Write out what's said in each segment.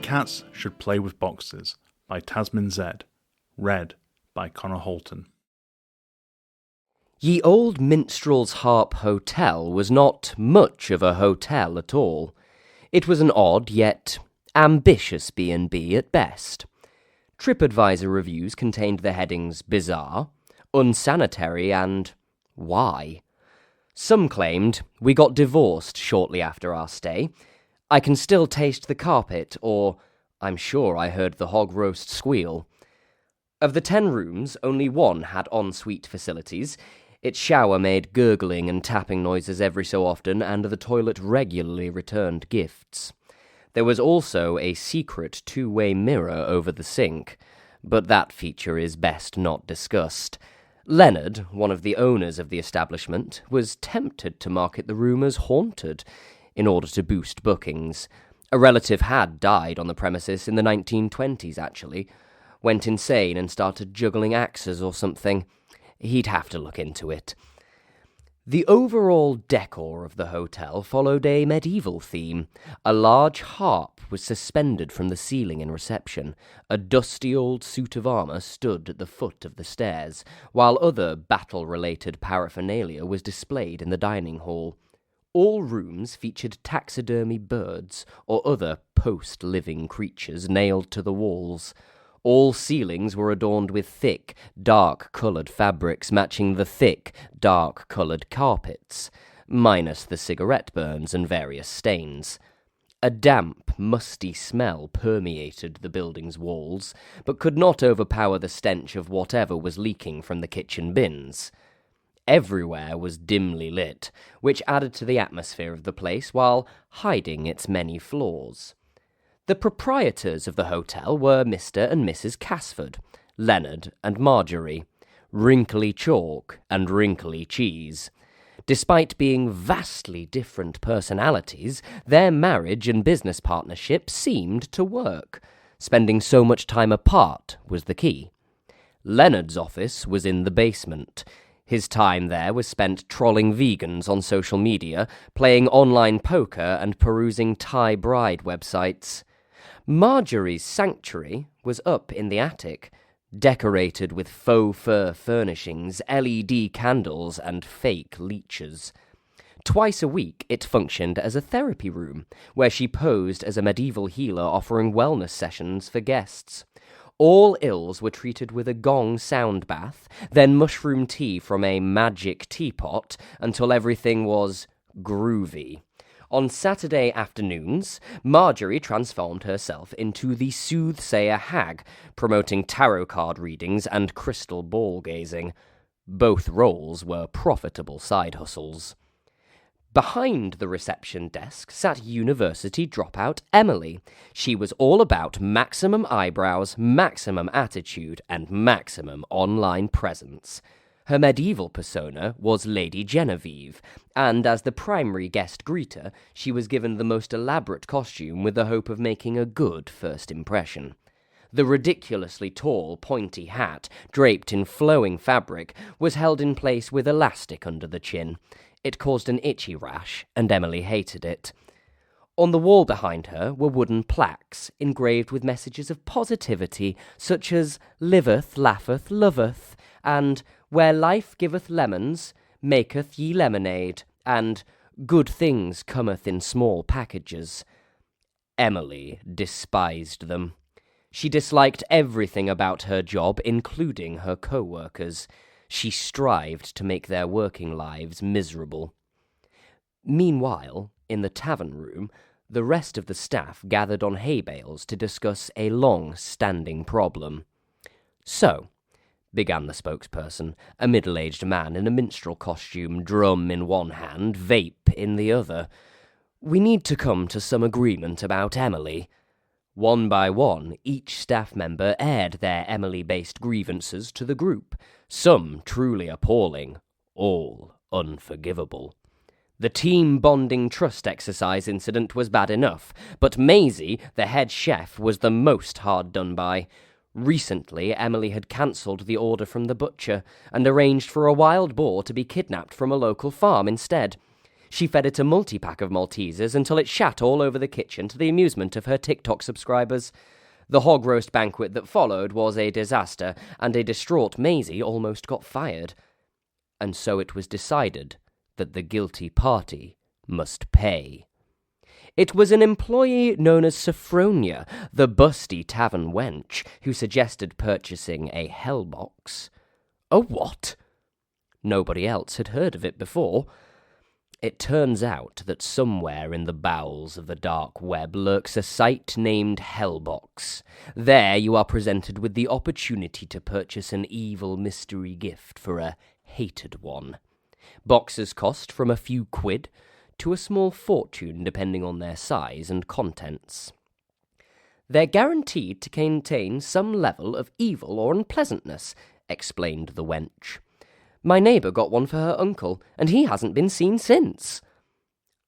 Cats Should Play with Boxes by Tazmin Zed. Read by Connor Houlton. Ye Old Minstrel's Harp Hotel was not much of a hotel at all. It was an odd yet ambitious B&B at best. TripAdvisor reviews contained the headings bizarre, unsanitary, and why. Some claimed we got divorced shortly after our stay. I can still taste the carpet, or I'm sure I heard the hog roast squeal. Of the 10 rooms, only one had ensuite facilities. Its shower made gurgling and tapping noises every so often, and the toilet regularly returned gifts. There was also a secret two-way mirror over the sink, but that feature is best not discussed. Leonard, one of the owners of the establishment, was tempted to market the room as haunted in order to boost bookings. A relative had died on the premises in the 1920s, actually. Went insane and started juggling axes or something. He'd have to look into it. The overall decor of the hotel followed a medieval theme. A large harp was suspended from the ceiling in reception. A dusty old suit of armour stood at the foot of the stairs, while other battle-related paraphernalia was displayed in the dining hall. All rooms featured taxidermy birds or other post-living creatures nailed to the walls. All ceilings were adorned with thick, dark-coloured fabrics matching the thick, dark-coloured carpets, minus the cigarette burns and various stains. A damp, musty smell permeated the building's walls, but could not overpower the stench of whatever was leaking from the kitchen bins. Everywhere was dimly lit, which added to the atmosphere of the place while hiding its many flaws. The proprietors of the hotel were Mr. and Mrs. Casford, Leonard and Marjorie, Wrinkly Chalk and Wrinkly Cheese. Despite being vastly different personalities, their marriage and business partnership seemed to work. Spending so much time apart was the key. Leonard's office was in the basement. His time there was spent trolling vegans on social media, playing online poker and perusing Thai bride websites. Marjorie's sanctuary was up in the attic, decorated with faux fur furnishings, LED candles, and fake leeches. Twice a week it functioned as a therapy room, where she posed as a medieval healer offering wellness sessions for guests. All ills were treated with a gong sound bath, then mushroom tea from a magic teapot, until everything was groovy. On Saturday afternoons, Marjorie transformed herself into the soothsayer hag, promoting tarot card readings and crystal ball gazing. Both roles were profitable side hustles. Behind the reception desk sat university dropout Emily. She was all about maximum eyebrows, maximum attitude, and maximum online presence. Her medieval persona was Lady Genevieve, and as the primary guest greeter, she was given the most elaborate costume with the hope of making a good first impression. The ridiculously tall, pointy hat, draped in flowing fabric, was held in place with elastic under the chin. It caused an itchy rash, and Emily hated it. On the wall behind her were wooden plaques, engraved with messages of positivity, such as liveth, laugheth, loveth, and where life giveth lemons, maketh ye lemonade, and good things cometh in small packages. Emily despised them. She disliked everything about her job, including her co-workers. She strived to make their working lives miserable. Meanwhile, in the tavern room, the rest of the staff gathered on hay bales to discuss a long-standing problem. "So," began the spokesperson, a middle-aged man in a minstrel costume, drum in one hand, vape in the other, "we need to come to some agreement about Emily." One by one, each staff member aired their Emily-based grievances to the group, some truly appalling, all unforgivable. The team bonding trust exercise incident was bad enough, but Maisie, the head chef, was the most hard done by. Recently, Emily had cancelled the order from the butcher and arranged for a wild boar to be kidnapped from a local farm instead. She fed it a multi-pack of Maltesers until it shat all over the kitchen to the amusement of her TikTok subscribers. The hog roast banquet that followed was a disaster, and a distraught Maisie almost got fired. And so it was decided that the guilty party must pay. It was an employee known as Sophronia, the busty tavern wench, who suggested purchasing a hell box. A what? Nobody else had heard of it before. It turns out that somewhere in the bowels of the dark web lurks a site named Hellbox. There you are presented with the opportunity to purchase an evil mystery gift for a hated one. Boxes cost from a few quid to a small fortune depending on their size and contents. They're guaranteed to contain some level of evil or unpleasantness, explained the wench. My neighbour got one for her uncle, and he hasn't been seen since.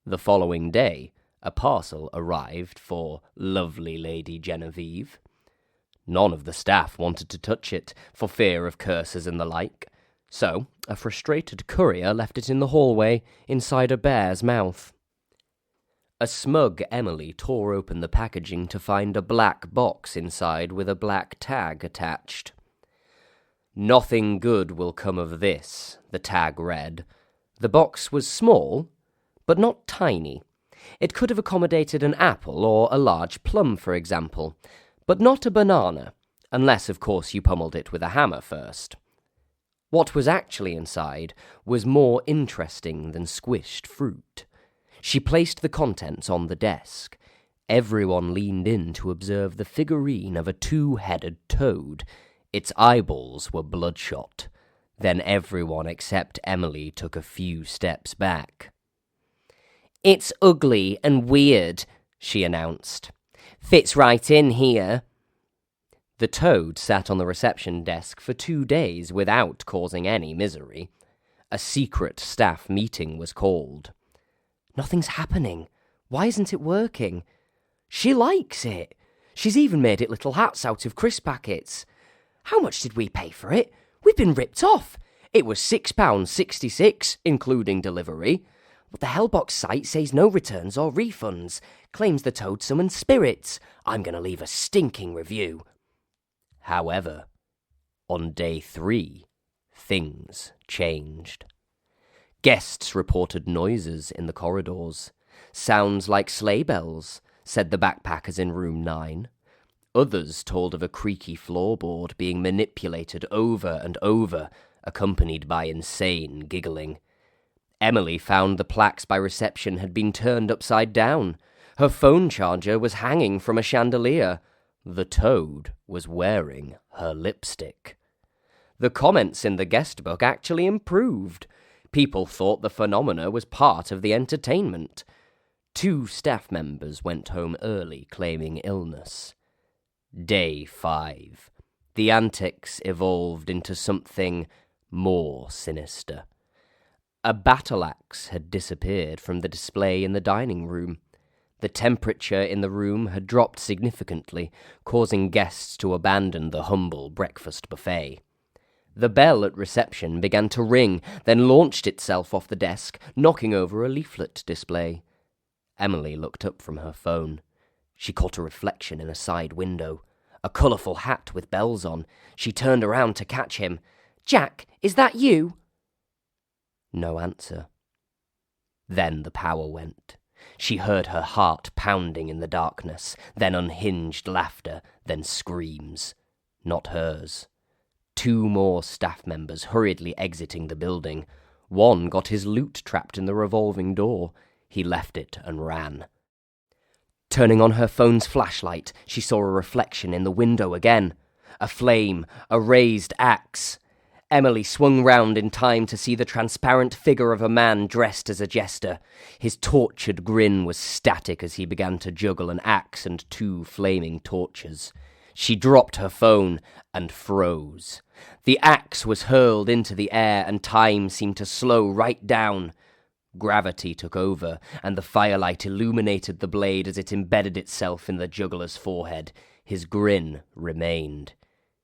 The following day, a parcel arrived for lovely Lady Genevieve. None of the staff wanted to touch it, for fear of curses and the like, so a frustrated courier left it in the hallway, inside a bear's mouth. A smug Emily tore open the packaging to find a black box inside with a black tag attached. Nothing good will come of this, the tag read. The box was small, but not tiny. It could have accommodated an apple or a large plum, for example, but not a banana, unless, of course, you pummeled it with a hammer first. What was actually inside was more interesting than squished fruit. She placed the contents on the desk. Everyone leaned in to observe the figurine of a two-headed toad. Its eyeballs were bloodshot. Then everyone except Emily took a few steps back. "It's ugly and weird," she announced. "Fits right in here." The toad sat on the reception desk for 2 days without causing any misery. A secret staff meeting was called. "Nothing's happening. Why isn't it working?" "She likes it. She's even made it little hats out of crisp packets." "How much did we pay for it? We've been ripped off. It was £6.66, including delivery. But the Hellbox site says no returns or refunds. Claims the toad summoned spirits. I'm going to leave a stinking review." However, on day 3, things changed. Guests reported noises in the corridors. "Sounds like sleigh bells," said the backpackers in room 9. Others told of a creaky floorboard being manipulated over and over, accompanied by insane giggling. Emily found the plaques by reception had been turned upside down. Her phone charger was hanging from a chandelier. The toad was wearing her lipstick. The comments in the guest book actually improved. People thought the phenomena was part of the entertainment. 2 staff members went home early claiming illness. Day 5. The antics evolved into something more sinister. A battle axe had disappeared from the display in the dining room. The temperature in the room had dropped significantly, causing guests to abandon the humble breakfast buffet. The bell at reception began to ring, then launched itself off the desk, knocking over a leaflet display. Emily looked up from her phone. She caught a reflection in a side window. A colourful hat with bells on. She turned around to catch him. "Jack, is that you?" No answer. Then the power went. She heard her heart pounding in the darkness, then unhinged laughter, then screams. Not hers. 2 more staff members hurriedly exiting the building. One got his loot trapped in the revolving door. He left it and ran. Turning on her phone's flashlight, she saw a reflection in the window again. A flame, a raised axe. Emily swung round in time to see the transparent figure of a man dressed as a jester. His tortured grin was static as he began to juggle an axe and 2 flaming torches. She dropped her phone and froze. The axe was hurled into the air and time seemed to slow right down. Gravity took over, and the firelight illuminated the blade as it embedded itself in the juggler's forehead. His grin remained.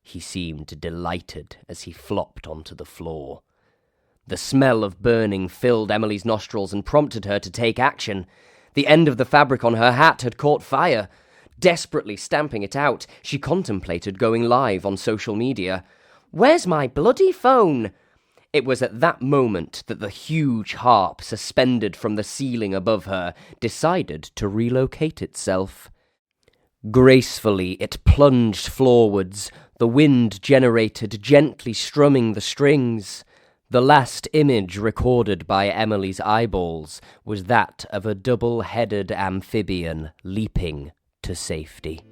He seemed delighted as he flopped onto the floor. The smell of burning filled Emily's nostrils and prompted her to take action. The end of the fabric on her hat had caught fire. Desperately stamping it out, she contemplated going live on social media. "Where's my bloody phone?" It was at that moment that the huge harp suspended from the ceiling above her decided to relocate itself. Gracefully it plunged floorwards, the wind generated gently strumming the strings. The last image recorded by Emily's eyeballs was that of a double-headed amphibian leaping to safety.